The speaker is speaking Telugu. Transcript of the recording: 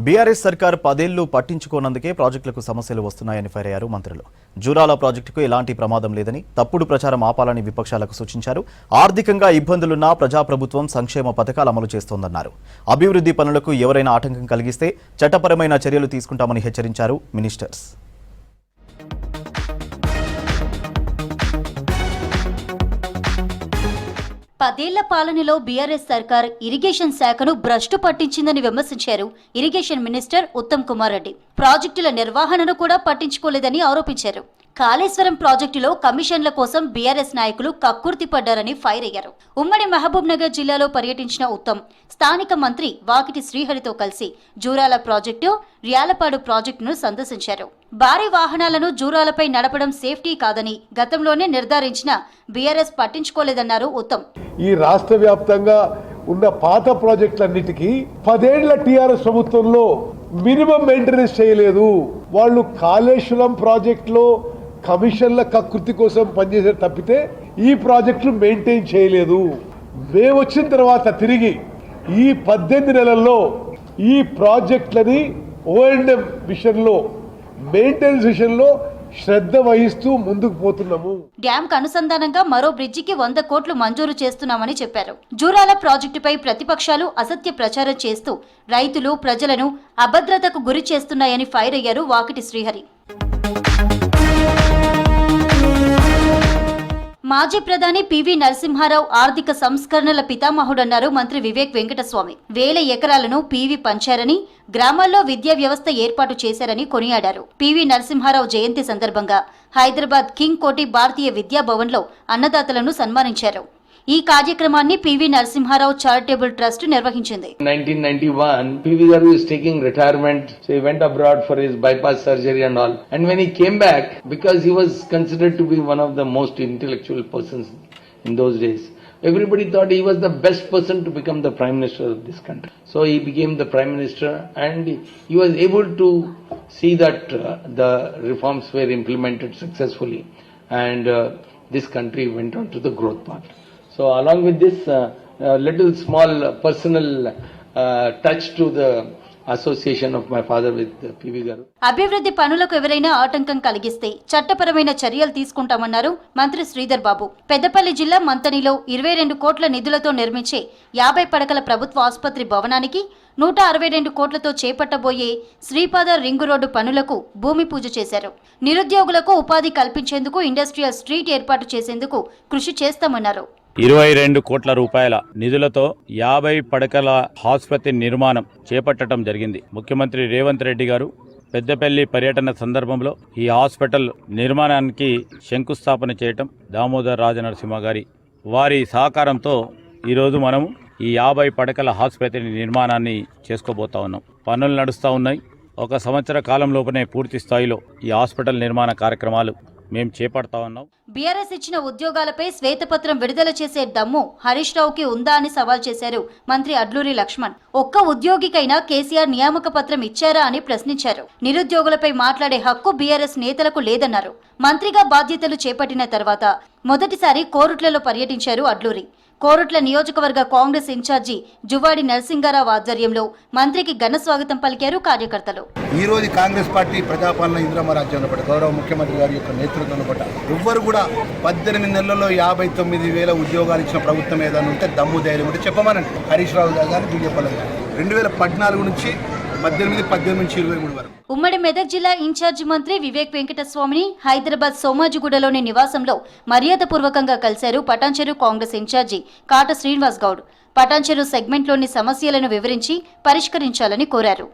బీఆర్ఎస్ సర్కార్ 10 ఏళ్లు పట్టించుకోనందుకే ప్రాజెక్టులకు సమస్యలు వస్తున్నాయని ఫైర్ అయ్యారు మంత్రులు. జూరాల ప్రాజెక్టుకు ఎలాంటి ప్రమాదం లేదని, తప్పుడు ప్రచారం ఆపాలని విపక్షాలకు సూచించారు. ఆర్థికంగా ఇబ్బందులున్నా ప్రజాప్రభుత్వం సంక్షేమ పథకాలు అమలు చేస్తోందన్నారు. అభివృద్ధి పనులకు ఎవరైనా ఆటంకం కలిగిస్తే చట్టపరమైన చర్యలు తీసుకుంటామని హెచ్చరించారు మినిస్టర్స్. పదేళ్ల పాలనలో బీఆర్ఎస్ సర్కార్ ఇరిగేషన్ శాఖను భ్రష్టు పట్టించిందని విమర్శించారు ఇరిగేషన్ మినిస్టర్ ఉత్తమ్ కుమార్ రెడ్డి. ప్రాజెక్టుల నిర్వహణను కూడా పట్టించుకోలేదని ఆరోపించారు. కాళేశ్వరం ప్రాజెక్టులో కమిషన్ల కోసం బీఆర్ఎస్ నాయకులు కక్కుర్తి పడ్డారని ఫైర్ అయ్యారు. ఉమ్మడి మహబూబ్ నగర్ జిల్లాలో పర్యటించిన ఉత్తమ్ స్థానిక మంత్రి వాకిటి శ్రీహరితో కలిసి జూరాల ప్రాజెక్టు, ర్యాలపాడు ప్రాజెక్టును సందర్శించారు. భారీ వాహనాలను జూరాలపై నడపడం సేఫ్టీ కాదని గతంలోనే నిర్ధారించిన బీఆర్ఎస్ పట్టించుకోలేదన్నారు ఉత్తమ్. ఈ రాష్ట్ర వ్యాప్తంగా ఉన్న పాత ప్రాజెక్టులన్నిటికీ 10 ఏళ్ల టీఆర్ఎస్ ప్రభుత్వంలో మినిమం మెయింటెనెన్స్ చేయలేదు. వాళ్ళు కాళేశ్వరం ప్రాజెక్టులో కమిషన్ల కకృతి కోసం పనిచేసే తప్పితే ఈ ప్రాజెక్టులు మెయింటైన్ చేయలేదు. మేము వచ్చిన తర్వాత తిరిగి ఈ 18 నెలల్లో ఈ ప్రాజెక్టులని O&M విషయంలో, మెయింటెనెన్స్ విషయంలో శ్రద్ధ వహిస్తూ ముందుకు పోతున్నాము. డ్యామ్ కు అనుసంధానంగా మరో బ్రిడ్జికి 100 కోట్లు మంజూరు చేస్తున్నామని చెప్పారు. జూరాల ప్రాజెక్టుపై ప్రతిపక్షాలు అసత్య ప్రచారం చేస్తూ రైతులు, ప్రజలను అభద్రతకు గురి చేస్తున్నాయని ఫైర్ అయ్యారు వాకిటి శ్రీహరి. మాజీ ప్రధాని పివి నరసింహారావు ఆర్థిక సంస్కరణల పితామహుడన్నారు మంత్రి వివేక్ వెంకటస్వామి. 1000 ఎకరాలను పివి పంచారని, గ్రామాల్లో విద్యా వ్యవస్థ ఏర్పాటు చేశారని కొనియాడారు. పివి నరసింహారావు జయంతి సందర్భంగా హైదరాబాద్ కింగ్ కోటి భారతీయ విద్యా భవన్లో అన్నదాతలను సన్మానించారు. ఈ కార్యక్రమాన్ని పివి నరసింహారావు చారిటబుల్ ట్రస్ట్ నిర్వహించింది. 1991 పివి గారు is taking retirement, so he went abroad for his bypass surgery and all, and when he came back, because he was considered to be one of the most intellectual persons in those days, everybody thought he was the best person to become the prime minister of this country. So he became the prime minister, and he was able to see that the reforms were implemented successfully, and this country went on to the growth path. So along with this little small personal touch to the association of my father with PV గారు. అభివృద్ధి పనులకు ఎవరైనా ఆటంకం కలిగిస్తే చట్టపరమైన చర్యలు తీసుకుంటామన్నారు మంత్రి శ్రీధర్ బాబు. పెద్దపల్లి జిల్లా మంతనిలో 22 కోట్ల నిధులతో నిర్మించే 50 పడకల ప్రభుత్వ ఆసుపత్రి భవనానికి 162 కోట్లతో చేపట్టబోయే శ్రీపాద రింగు రోడ్డు పనులకు భూమి పూజ చేశారు. నిరుద్యోగులకు ఉపాధి కల్పించేందుకు ఇండస్ట్రియల్ స్ట్రీట్ ఏర్పాటు చేసేందుకు కృషి చేస్తామన్నారు. 22 కోట్ల రూపాయల నిధులతో 50 పడకల ఆసుపత్రి నిర్మాణం చేపట్టడం జరిగింది. ముఖ్యమంత్రి రేవంత్ రెడ్డి గారు పెద్దపల్లి పర్యటన సందర్భంలో ఈ హాస్పిటల్ నిర్మాణానికి శంకుస్థాపన చేయటం, దామోదర్ రాజనరసింహ గారి వారి సహకారంతో ఈరోజు మనము ఈ 50 పడకల ఆసుపత్రి నిర్మాణాన్ని చేసుకోబోతా ఉన్నాం. పనులు నడుస్తూ ఉన్నాయి. 1 సంవత్సర కాలంలోపనే పూర్తి స్థాయిలో ఈ హాస్పిటల్ నిర్మాణ కార్యక్రమాలు మేము చేపడతా ఉన్నాం. బీఆర్ఎస్ ఇచ్చిన ఉద్యోగాలపై శ్వేతపత్రం విడుదల చేసే దమ్ము హరీష్ రావుకి ఉందా అని సవాల్ చేశారు మంత్రి అడ్లూరి లక్ష్మణ్. ఒక్క ఉద్యోగికైనా కేసీఆర్ నియామక పత్రం ఇచ్చారా అని ప్రశ్నించారు. నిరుద్యోగులపై మాట్లాడే హక్కు బీఆర్ఎస్ నేతలకు లేదన్నారు. మంత్రిగా బాధ్యతలు చేపట్టిన తర్వాత మొదటిసారి కోరుట్లలో పర్యటించారు అడ్లూరి. కోరుట్ల నియోజకవర్గ కాంగ్రెస్ ఇన్ఛార్జి జువాడి నరసింగారావు ఆధ్వర్యంలో మంత్రికి ఘన స్వాగతం పలికారు కార్యకర్తలు. ఈ రోజు కాంగ్రెస్ పార్టీ ప్రజాపాలన ఇంద్రమ రాజ్యంలో పట్ల గౌరవ ముఖ్యమంత్రి గారి యొక్క నేతృత్వంలో పట్ల ఎవ్వరు కూడా 18 నెలల్లో 59,000 ఉద్యోగాలు ఇచ్చిన ప్రభుత్వం ఏదైనా ఉంటే దమ్ము ధైర్యం ఉంటే చెప్పమనండి. హరీష్ రావు గారు, బీజేపీ 2014 నుంచి 18 నుంచి 23 వరకు. ఉమ్మడి మెదక్ జిల్లా ఇన్ఛార్జి మంత్రి వివేక్ వెంకటస్వామిని హైదరాబాద్ సోమాజిగూడలోని నివాసంలో మర్యాదపూర్వకంగా కలిశారు పటాన్చెరు కాంగ్రెస్ ఇన్ఛార్జి కాట శ్రీనివాస్ గౌడ్. పటాన్చెరు సెగ్మెంట్లోని సమస్యలను వివరించి పరిష్కరించాలని కోరారు.